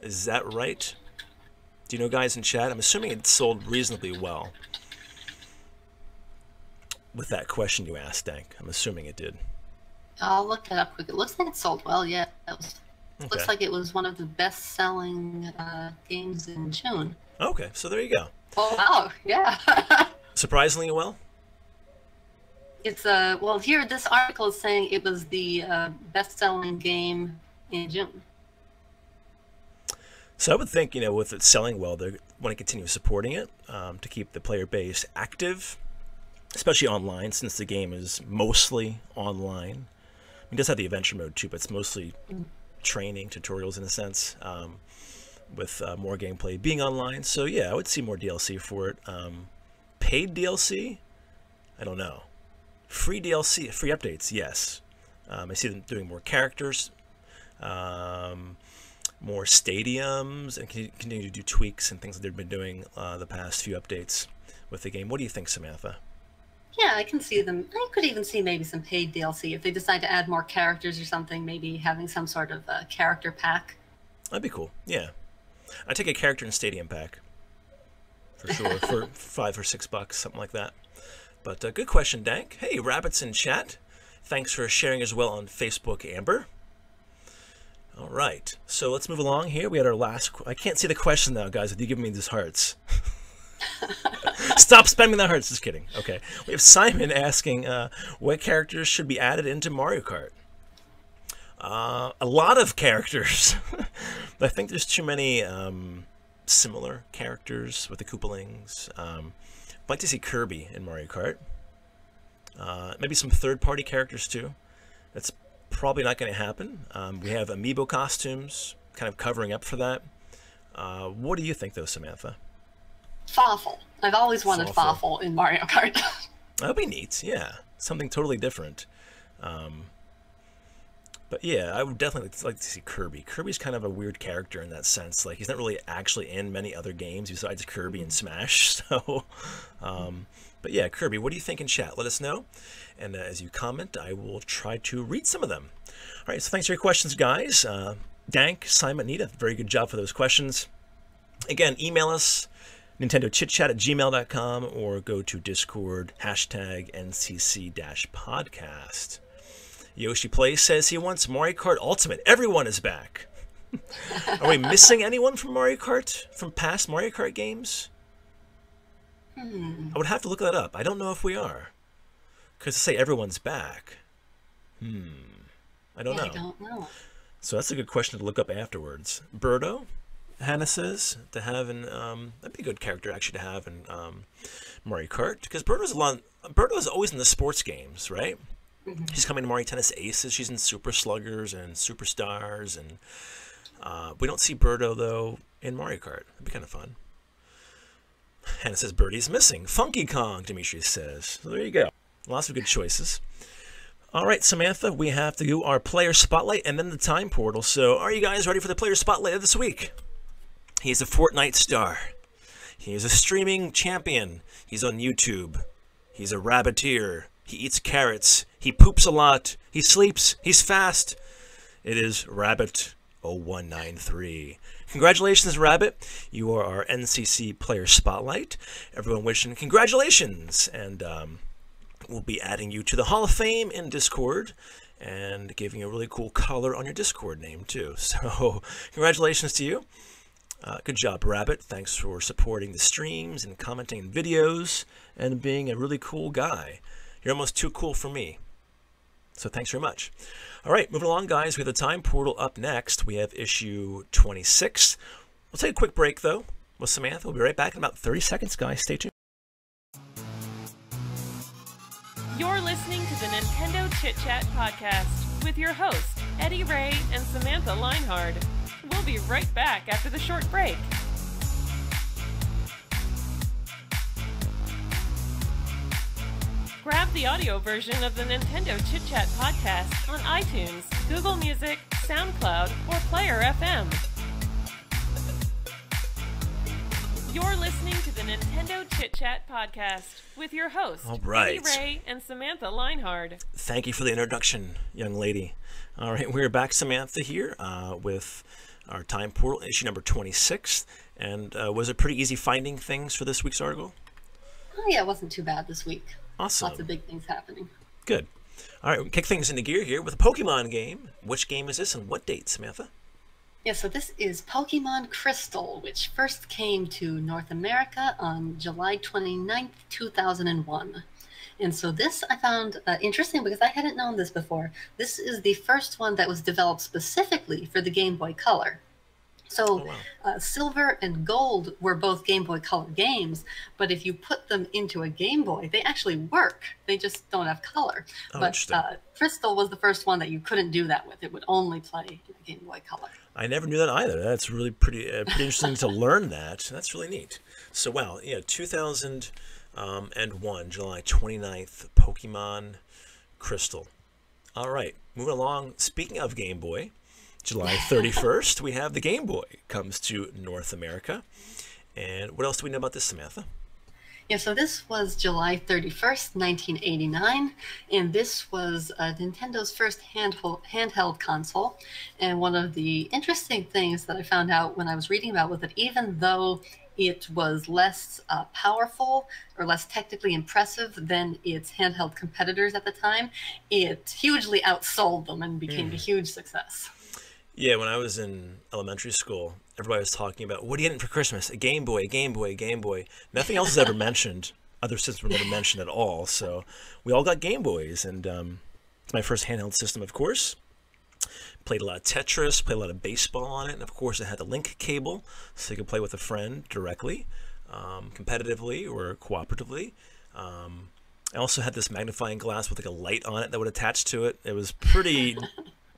Is that right? Do you know, guys in chat? I'm assuming it sold reasonably well. With that question you asked, Dank, I'm assuming it did. I'll look that up quick. It looks like it sold well, yeah. Looks like it was one of the best-selling games in June. Okay, so there you go. Oh, wow, yeah. Surprisingly well? It's, well, here, this article is saying it was the best-selling game in June. So I would think, you know, with it selling well, they want to continue supporting it to keep the player base active, especially online, since the game is mostly online. It does have the adventure mode too, but it's mostly training, tutorials in a sense, with more gameplay being online. So yeah, I would see more DLC for it. Paid DLC? I don't know. Free DLC, free updates, yes. I see them doing more characters, more stadiums, and continue to do tweaks and things that they've been doing the past few updates with the game. What do you think, Samantha? Yeah, I can see them. I could even see maybe some paid DLC if they decide to add more characters or something, maybe having some sort of character pack. That'd be cool, yeah. I'd take a character in Stadium pack, for sure, for $5 or $6, something like that. But good question, Dank. Hey, Rabbits in chat. Thanks for sharing as well on Facebook, Amber. All right, so let's move along here. We had our last... I can't see the question now, guys, if you give me these hearts. Stop spamming the hearts. Just kidding. Okay. We have Simon asking what characters should be added into Mario Kart. A lot of characters. I think there's too many similar characters with the Koopalings. I'd like to see Kirby in Mario Kart. Maybe some third-party characters too. That's probably not going to happen. We have amiibo costumes kind of covering up for that. What do you think, though, Samantha? Fawful. I've always wanted Fawful in Mario Kart. That'd be neat, yeah. Something totally different. But yeah, I would definitely like to see Kirby. Kirby's kind of a weird character in that sense. Like, he's not really actually in many other games besides Kirby and Smash. So, but yeah, Kirby, what do you think in chat? Let us know. And as you comment, I will try to read some of them. All right, so thanks for your questions, guys. Dank, Simon, Nita, very good job for those questions. Again, email us, nintendochitchat@gmail.com, or go to Discord, #NCC-podcast. Yoshi Play says he wants Mario Kart Ultimate. Everyone is back. Are we missing anyone from Mario Kart, from past Mario Kart games? I would have to look that up. I don't know if we are. Because to say everyone's back. I don't know. I don't know. So that's a good question to look up afterwards. Birdo, Hannah says, to have in, that'd be a good character actually to have in Mario Kart. Because Birdo's always in the sports games, right? She's coming to Mario Tennis Aces. She's in Super Sluggers and Superstars, and we don't see Birdo though in Mario Kart. It'd be kind of fun. Hannah says Birdie's missing. Funky Kong, Demetrius says. So there you go. Lots of good choices. All right, Samantha, we have to do our player spotlight and then the time portal. So are you guys ready for the player spotlight of this week? He's a Fortnite star. He is a streaming champion. He's on YouTube. He's a rabbiteur. He eats carrots. He poops a lot. He sleeps. He's fast. It is Rabbit0193. Congratulations, Rabbit. You are our NCC player spotlight. Everyone wishing congratulations. And we'll be adding you to the Hall of Fame in Discord and giving you a really cool color on your Discord name, too. So congratulations to you. Good job, Rabbit. Thanks for supporting the streams and commenting on videos and being a really cool guy. You're almost too cool for me. So thanks very much. All right, moving along, guys. We have the time portal up next. We have issue 26. We'll take a quick break, though, with Samantha. We'll be right back in about 30 seconds, guys. Stay tuned. You're listening to the Nintendo Chit Chat podcast with your hosts, Eddie Ray and Samantha Linehardt. We'll be right back after the short break. Grab the audio version of the Nintendo Chit Chat podcast on iTunes, Google Music, SoundCloud, or Player FM. You're listening to the Nintendo Chit Chat podcast with your hosts, Eddie Ray and Samantha Linehardt. Thank you for the introduction, young lady. All right, we're back, Samantha, here with our time portal, issue number 26. And was it pretty easy finding things for this week's article? Oh, yeah, it wasn't too bad this week. Awesome. Lots of big things happening. Good. All right, we kick things into gear here with a Pokemon game. Which game is this and what date, Samantha? Yeah, so this is Pokemon Crystal, which first came to North America on July 29th, 2001. And so this I found interesting because I hadn't known this before. This is the first one that was developed specifically for the Game Boy Color. So Silver and Gold were both Game Boy Color games, but if you put them into a Game Boy, they actually work. They just don't have color. But Crystal was the first one that you couldn't do that with. It would only play in a Game Boy Color. I never knew that either. That's really pretty interesting to learn that. That's really neat. So, wow, yeah, 2001, July 29th, Pokemon Crystal. All right, moving along. Speaking of Game Boy, July 31st, we have the Game Boy comes to North America. And what else do we know about this, Samantha? Yeah, so this was July 31st, 1989, and this was Nintendo's first handheld console. And one of the interesting things that I found out when I was reading about was that even though it was less powerful or less technically impressive than its handheld competitors at the time, it hugely outsold them and became a huge success. Yeah, when I was in elementary school, everybody was talking about, what are you getting for Christmas? A Game Boy, a Game Boy, a Game Boy. Nothing else is ever mentioned. Other systems were never mentioned at all. So we all got Game Boys. And it's my first handheld system, of course. Played a lot of Tetris, played a lot of baseball on it. And, of course, it had the link cable, so you could play with a friend directly, competitively or cooperatively. I also had this magnifying glass with like a light on it that would attach to it. It was pretty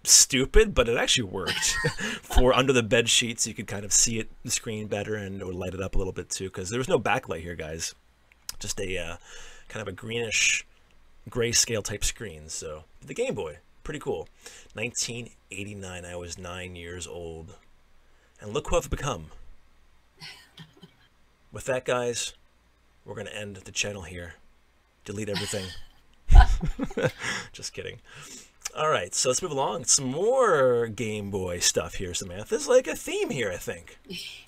stupid, but it actually worked. For under the bed sheets, you could kind of see the screen better, and it would light it up a little bit too, because there was no backlight here, guys. Just a kind of a greenish grayscale type screen. So the Game Boy, pretty cool. 1989, I was 9 years old, and look who I've become. With that, guys, we're gonna end the channel here. Delete everything. Just kidding. All right, so let's move along. Some more Game Boy stuff here, Samantha. There's like a theme here, I think.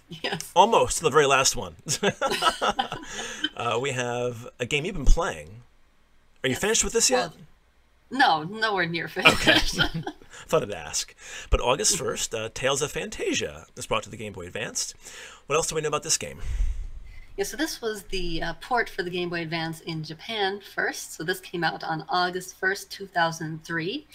Yes. Almost to the very last one. We have a game you've been playing. Are you finished with this yet? No, nowhere near finished. Okay. Thought I'd ask. But August 1st, Tales of Fantasia is brought to the Game Boy Advanced. What else do we know about this game? Yeah, so this was the port for the Game Boy Advance in Japan first. So this came out on August 1st, 2003.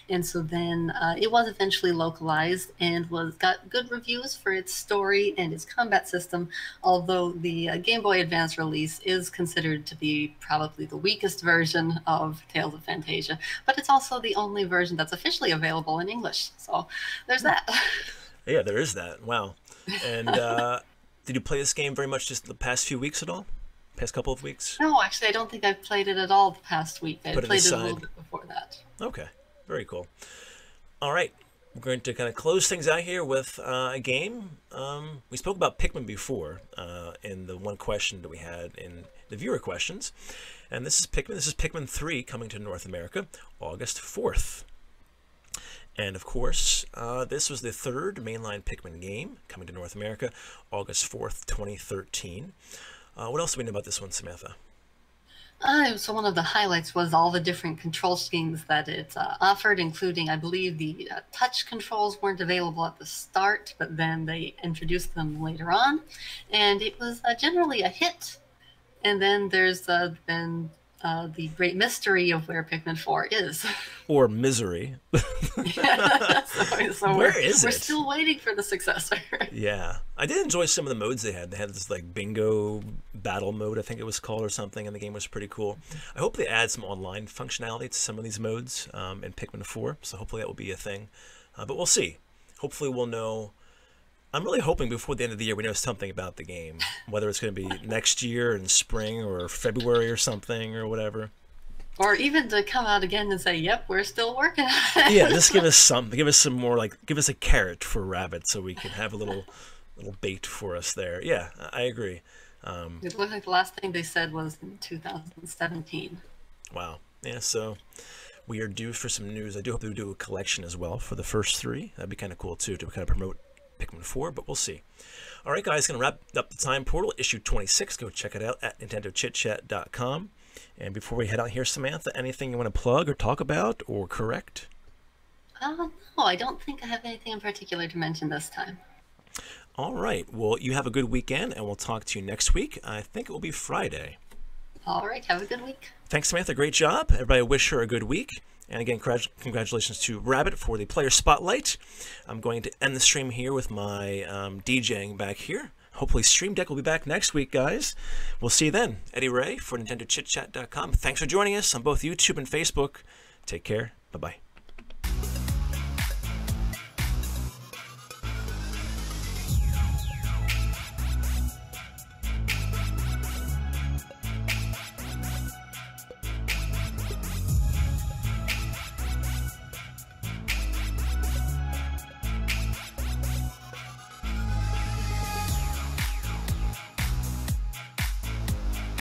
And so then it was eventually localized and got good reviews for its story and its combat system, although the Game Boy Advance release is considered to be probably the weakest version of Tales of Fantasia. But it's also the only version that's officially available in English. So there's that. Yeah, there is that. Wow. And did you play this game very much just the past few weeks at all? Past couple of weeks? No, actually, I don't think I've played it at all the past week. I played it a little bit before that. Okay, very cool. All right, we're going to kind of close things out here with a game. We spoke about Pikmin before in the one question that we had in the viewer questions. And this is Pikmin. This is Pikmin 3 coming to North America August 4th. And of course, this was the third mainline Pikmin game coming to North America August 4th, 2013. What else do we know about this one, Samantha? So one of the highlights was all the different control schemes that it offered, including, I believe, the touch controls weren't available at the start, but then they introduced them later on. And it was generally a hit. And then there's been the great mystery of where Pikmin 4 is. Or misery. Yeah, so where is it? We're still waiting for the successor. Yeah. I did enjoy some of the modes they had. They had this like bingo battle mode, I think it was called, or something, and the game was pretty cool. I hope they add some online functionality to some of these modes in Pikmin 4, so hopefully that will be a thing. But we'll see. Hopefully we'll know. I'm really hoping before the end of the year we know something about the game, whether it's going to be next year in spring or February or something or whatever. Or even to come out again and say, yep, we're still working on it. Yeah, just give us something. Give us some more, like, give us a carrot for Rabbit so we can have a little bait for us there. Yeah, I agree. It looked like the last thing they said was in 2017. Wow. Yeah, so we are due for some news. I do hope they do a collection as well for the first three. That'd be kind of cool, too, to kind of promote Pikmin 4, but we'll see. All right, guys, going to wrap up the Time Portal, issue 26. Go check it out at NintendoChitChat.com. And before we head out here, Samantha, anything you want to plug or talk about or correct? No, I don't think I have anything in particular to mention this time. All right. Well, you have a good weekend, and we'll talk to you next week. I think it will be Friday. All right. Have a good week. Thanks, Samantha. Great job. Everybody wish her a good week. And again, congratulations to Rabbit for the Player Spotlight. I'm going to end the stream here with my DJing back here. Hopefully Stream Deck will be back next week, guys. We'll see you then. Eddie Ray for NintendoChitChat.com. Thanks for joining us on both YouTube and Facebook. Take care. Bye-bye.